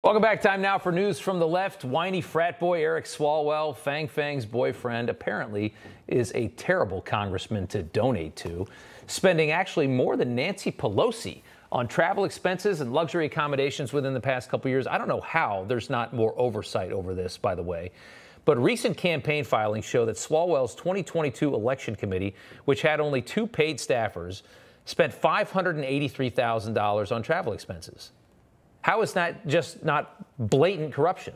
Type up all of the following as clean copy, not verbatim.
Welcome back. Time now for news from the left. Whiny frat boy Eric Swalwell, Fang Fang's boyfriend, apparently is a terrible congressman to donate to, spending actually more than Nancy Pelosi on travel expenses and luxury accommodations within the past couple years. I don't know how there's not more oversight over this, by the way. But recent campaign filings show that Swalwell's 2022 election committee, which had only 2 paid staffers, spent $583,000 on travel expenses. How is that just not blatant corruption?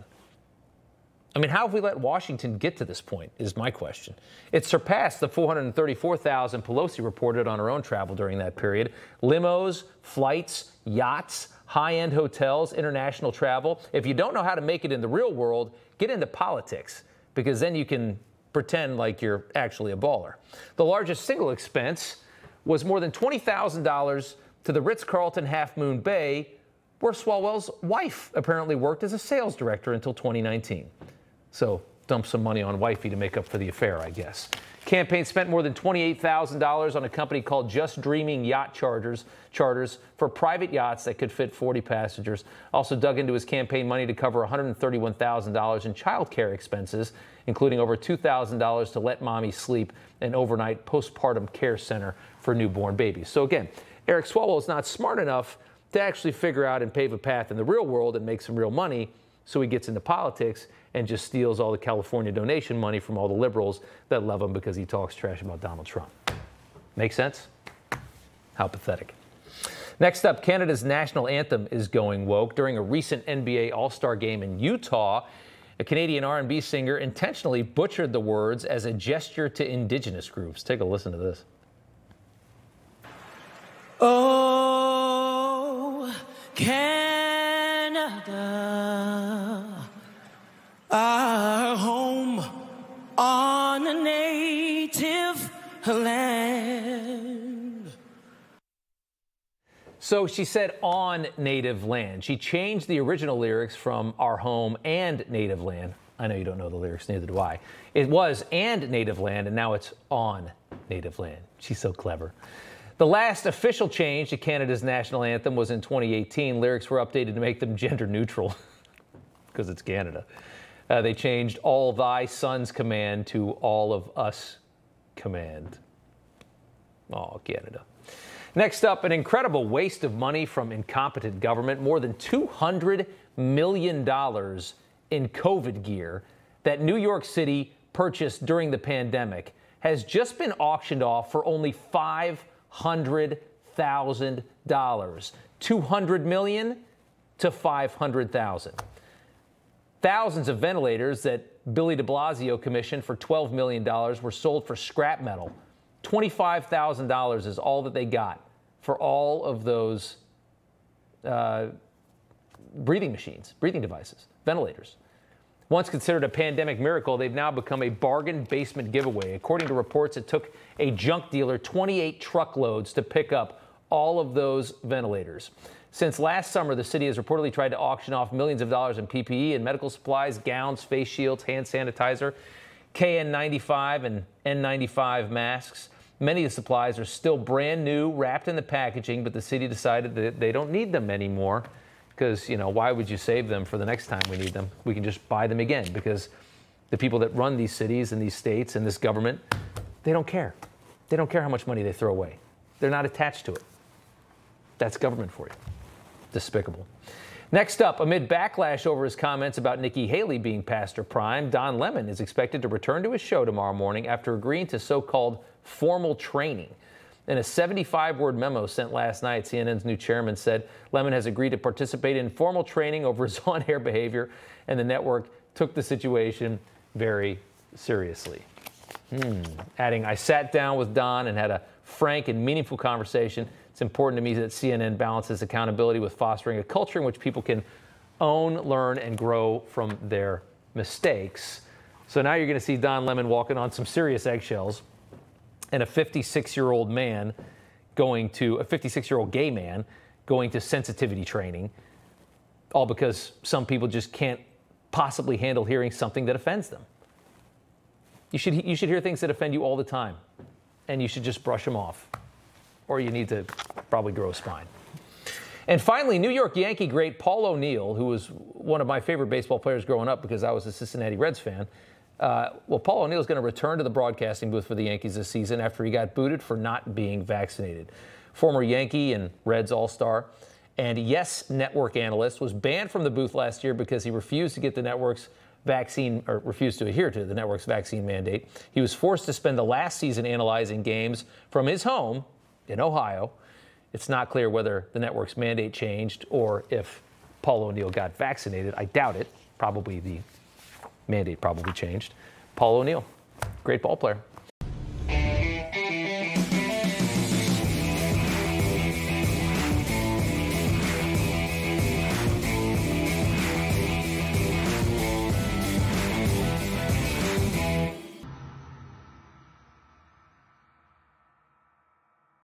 I mean, how have we let Washington get to this point is my question. It surpassed the $434,000 Pelosi reported on her own travel during that period. Limos, flights, yachts, high-end hotels, international travel. If you don't know how to make it in the real world, get into politics, because then you can pretend like you're actually a baller. The largest single expense was more than $20,000 to the Ritz-Carlton Half Moon Bay, where Swalwell's wife apparently worked as a sales director until 2019. So dump some money on wifey to make up for the affair, I guess. Campaign spent more than $28,000 on a company called Just Dreaming Yacht Charters for private yachts that could fit 40 passengers. Also dug into his campaign money to cover $131,000 in child care expenses, including over $2,000 to Let Mommy Sleep, an overnight postpartum care center for newborn babies. So again, Eric Swalwell is not smart enough to actually figure out and pave a path in the real world and make some real money, so he gets into politics and just steals all the California donation money from all the liberals that love him because he talks trash about Donald Trump. Make sense? How pathetic. Next up, Canada's national anthem is going woke. During a recent NBA All-Star game in Utah, a Canadian R&B singer intentionally butchered the words as a gesture to indigenous groups. Take a listen to this. Oh, Canada, our home on a native land. So she said on native land. She changed the original lyrics from our home and native land. I know you don't know the lyrics, neither do I. It was and native land, and now it's on native land. She's so clever. The last official change to Canada's national anthem was in 2018. Lyrics were updated to make them gender neutral because it's Canada. They changed all thy sons command to all of us command. Oh, Canada. Next up, an incredible waste of money from incompetent government. More than $200 million in COVID gear that New York City purchased during the pandemic has just been auctioned off for only $500,000. $200 million to $500,000. Thousands of ventilators that Billy de Blasio commissioned for $12 million were sold for scrap metal. $25,000 is all that they got for all of those breathing machines, breathing devices, ventilators. Once considered a pandemic miracle, they've now become a bargain basement giveaway. According to reports, it took a junk dealer 28 truckloads to pick up all of those ventilators. Since last summer, the city has reportedly tried to auction off millions of dollars in PPE and medical supplies, gowns, face shields, hand sanitizer, KN95 and N95 masks. Many of the supplies are still brand new, wrapped in the packaging, but the city decided that they don't need them anymore because, you know, why would you save them for the next time we need them? We can just buy them again because the people that run these cities and these states and this government, they don't care. They don't care how much money they throw away. They're not attached to it. That's government for you. Despicable. Next up, amid backlash over his comments about Nikki Haley being past her prime, Don Lemon is expected to return to his show tomorrow morning after agreeing to so-called formal training. In a 75-word memo sent last night, CNN's new chairman said Lemon has agreed to participate in formal training over his on-air behavior, and the network took the situation very seriously. Adding, I sat down with Don and had a frank and meaningful conversation. It's important to me that CNN balances accountability with fostering a culture in which people can own, learn, and grow from their mistakes. So now you're going to see Don Lemon walking on some serious eggshells, and a 56-year-old man going to a 56-year-old gay man going to sensitivity training, all because some people just can't possibly handle hearing something that offends them. You should hear things that offend you all the time, and you should just brush them off. Or you need to probably grow a spine. And finally, New York Yankee great Paul O'Neill, who was one of my favorite baseball players growing up because I was a Cincinnati Reds fan. Well, Paul O'Neill is going to return to the broadcasting booth for the Yankees this season after he got booted for not being vaccinated. Former Yankee and Reds All-Star and Yes Network analyst was banned from the booth last year because he refused to get the network's vaccine, or refused to adhere to the network's vaccine mandate. He was forced to spend the last season analyzing games from his home in Ohio. It's not clear whether the network's mandate changed or if Paul O'Neill got vaccinated. I doubt it. Probably the mandate probably changed. Paul O'Neill, great ball player.